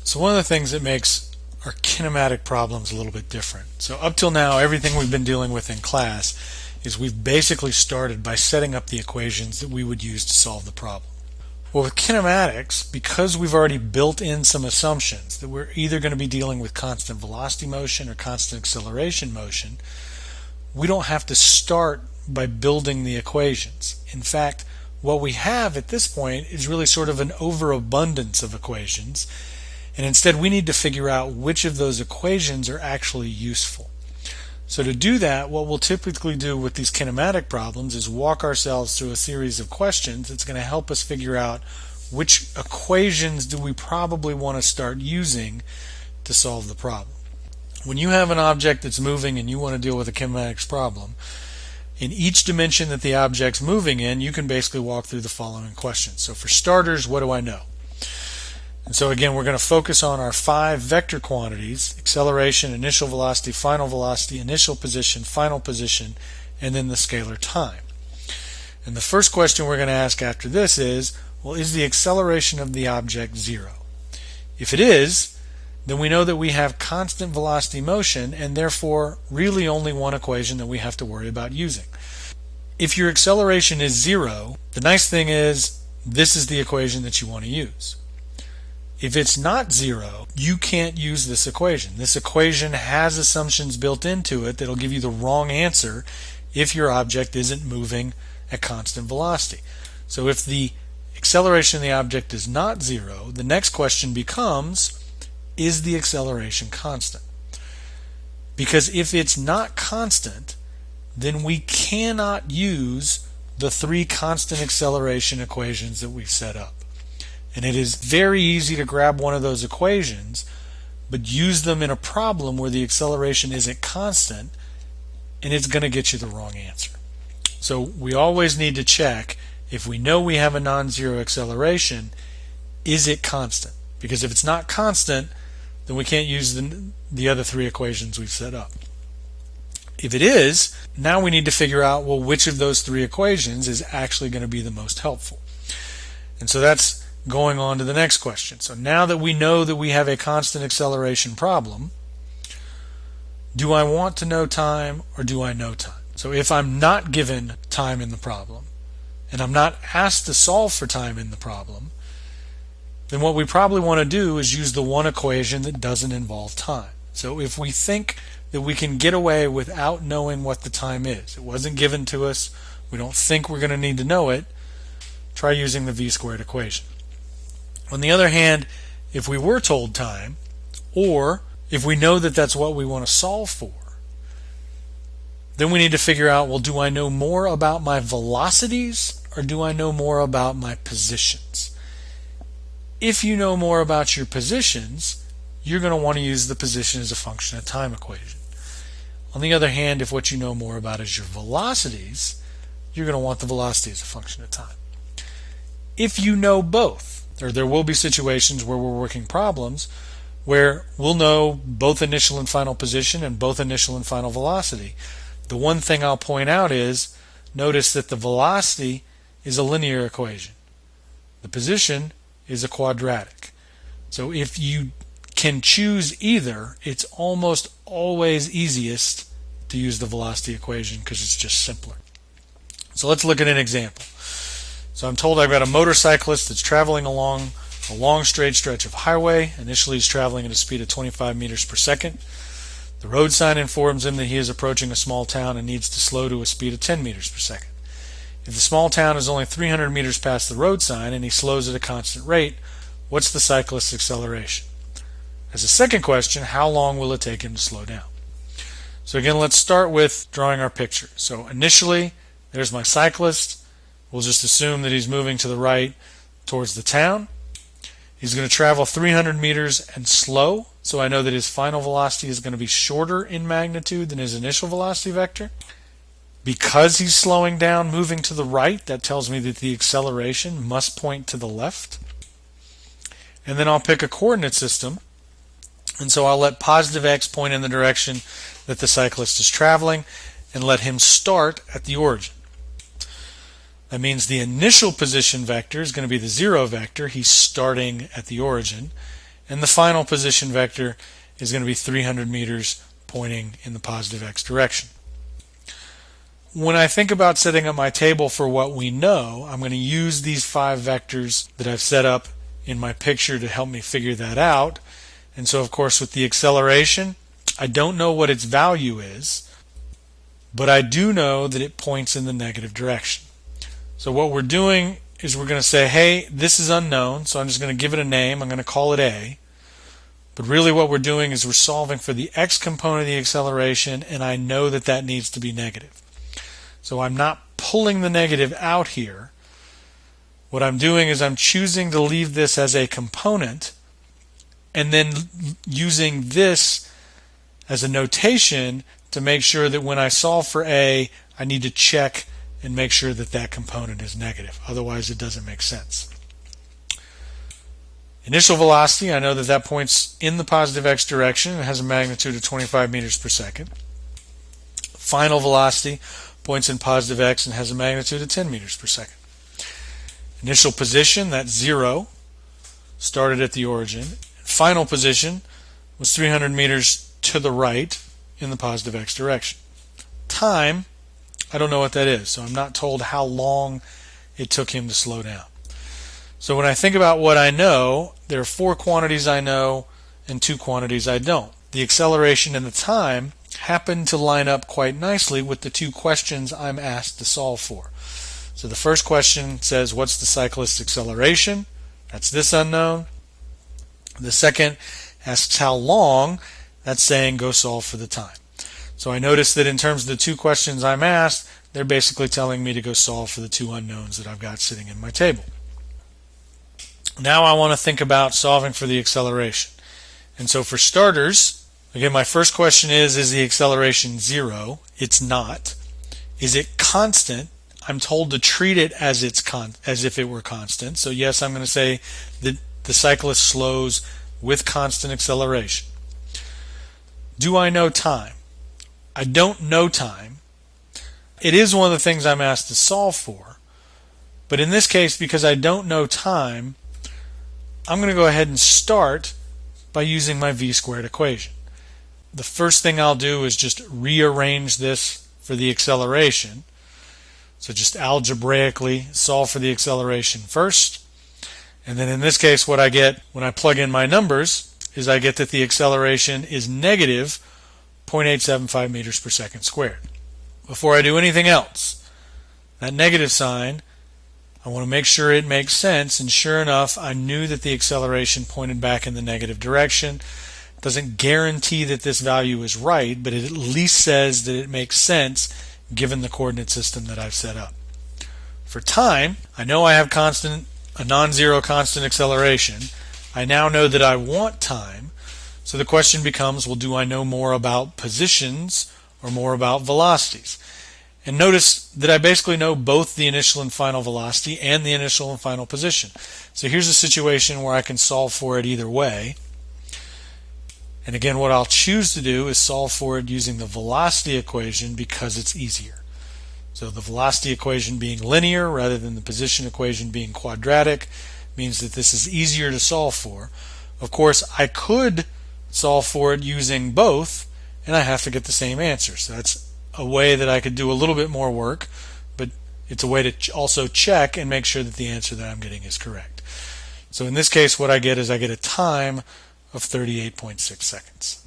So one of the things that makes our kinematic problems a little bit different. So up till now, everything we've been dealing with in class is we've basically started by setting up the equations that we would use to solve the problem. Well, with kinematics, because we've already built in some assumptions that we're either going to be dealing with constant velocity motion or constant acceleration motion, we don't have to start by building the equations. In fact, what we have at this point is really sort of an overabundance of equations, and instead we need to figure out which of those equations are actually useful. So to do that, what we'll typically do with these kinematic problems is walk ourselves through a series of questions that's going to help us figure out which equations do we probably want to start using to solve the problem. When you have an object that's moving and you want to deal with a kinematics problem, in each dimension that the object's moving in, you can basically walk through the following questions. So for starters, what do I know? And so again, we're going to focus on our 5 vector quantities: acceleration, initial velocity, final velocity, initial position, final position, and then the scalar time. And the first question we're going to ask after this is, well, is the acceleration of the object 0? If it is, then we know that we have constant velocity motion and therefore really only one equation that we have to worry about using. If your acceleration is 0, the nice thing is this is the equation that you want to use. If it's not 0, you can't use this equation. This equation has assumptions built into it that'll give you the wrong answer if your object isn't moving at constant velocity. So if the acceleration of the object is not 0, the next question becomes, is the acceleration constant? Because if it's not constant, then we cannot use the 3 constant acceleration equations that we've set up. And it is very easy to grab one of those equations, but use them in a problem where the acceleration isn't constant, and it's going to get you the wrong answer. So we always need to check, if we know we have a non-zero acceleration, is it constant? Because if it's not constant, then we can't use the other 3 equations we've set up. If it is, now we need to figure out, well, which of those 3 equations is actually going to be the most helpful. And so that's going on to the next question. So now that we know that we have a constant acceleration problem, do I want to know time or do I know time? So if I'm not given time in the problem and I'm not asked to solve for time in the problem, then what we probably want to do is use the one equation that doesn't involve time. So if we think that we can get away without knowing what the time is, it wasn't given to us, we don't think we're going to need to know it, try using the v-squared equation. On the other hand, if we were told time, or if we know that that's what we want to solve for, then we need to figure out, well, do I know more about my velocities or do I know more about my positions? If you know more about your positions, you're going to want to use the position as a function of time equation. On the other hand, if what you know more about is your velocities, you're going to want the velocity as a function of time. If you know both, or there will be situations where we're working problems where we'll know both initial and final position and both initial and final velocity. The one thing I'll point out is, notice that the velocity is a linear equation. The position is a quadratic. So if you can choose either, it's almost always easiest to use the velocity equation because it's just simpler. So let's look at an example. So I'm told I've got a motorcyclist that's traveling along a long straight stretch of highway. Initially he's traveling at a speed of 25 meters per second. The road sign informs him that he is approaching a small town and needs to slow to a speed of 10 meters per second. If the small town is only 300 meters past the road sign and he slows at a constant rate, what's the cyclist's acceleration? As a second question, how long will it take him to slow down? So again, let's start with drawing our picture. So initially, there's my cyclist. We'll just assume that he's moving to the right towards the town. He's going to travel 300 meters and slow, so I know that his final velocity is going to be shorter in magnitude than his initial velocity vector. Because he's slowing down, moving to the right, that tells me that the acceleration must point to the left. And then I'll pick a coordinate system, and so I'll let positive x point in the direction that the cyclist is traveling and let him start at the origin. That means the initial position vector is going to be the 0 vector. He's starting at the origin. and the final position vector is going to be 300 meters pointing in the positive x direction. When I think about setting up my table for what we know, I'm going to use these 5 vectors that I've set up in my picture to help me figure that out. And so, of course, with the acceleration, I don't know what its value is, but I do know that it points in the negative direction. So what we're doing is we're going to say, hey, this is unknown, so I'm just going to give it a name. I'm going to call it A. But really what we're doing is we're solving for the x component of the acceleration, and I know that that needs to be negative. So I'm not pulling the negative out here. What I'm doing is I'm choosing to leave this as a component and then using this as a notation to make sure that when I solve for A, I need to check and make sure that that component is negative. Otherwise, it doesn't make sense. Initial velocity, I know that that points in the positive x direction. It has a magnitude of 25 meters per second. Final velocity points in positive x and has a magnitude of 10 meters per second. Initial position, that's 0, started at the origin. Final position was 300 meters to the right in the positive x direction. Time, I don't know what that is, so I'm not told how long it took him to slow down. So when I think about what I know, there are 4 quantities I know and 2 quantities I don't. The acceleration and the time happen to line up quite nicely with the 2 questions I'm asked to solve for. So the first question says, what's the cyclist's acceleration? That's this unknown. The second asks how long. That's saying go solve for the time. So I notice that in terms of the 2 questions I'm asked, they're basically telling me to go solve for the 2 unknowns that I've got sitting in my table. Now I want to think about solving for the acceleration. And so for starters, again, my first question is the acceleration 0? It's not. Is it constant? I'm told to treat it as if it were constant. So yes, I'm going to say that the cyclist slows with constant acceleration. Do I know time? I don't know time. It is one of the things I'm asked to solve for. But in this case, because I don't know time, I'm going to go ahead and start by using my v-squared equation. The first thing I'll do is just rearrange this for the acceleration. So just algebraically solve for the acceleration first. And then in this case, what I get when I plug in my numbers is I get that the acceleration is negative 0.875 meters per second squared. Before I do anything else, that negative sign, I want to make sure it makes sense, and sure enough, I knew that the acceleration pointed back in the negative direction. It doesn't guarantee that this value is right, but it at least says that it makes sense given the coordinate system that I've set up. For time, I know I have a non-zero constant acceleration. I now know that I want time, so the question becomes, well, do I know more about positions or more about velocities? And notice that I basically know both the initial and final velocity and the initial and final position. So here's a situation where I can solve for it either way. And again, what I'll choose to do is solve for it using the velocity equation because it's easier. So the velocity equation being linear rather than the position equation being quadratic means that this is easier to solve for. Of course, I could solve for it using both, and I have to get the same answer. So that's a way that I could do a little bit more work, but it's a way to also check and make sure that the answer that I'm getting is correct. So in this case, what I get is I get a time of 38.6 seconds.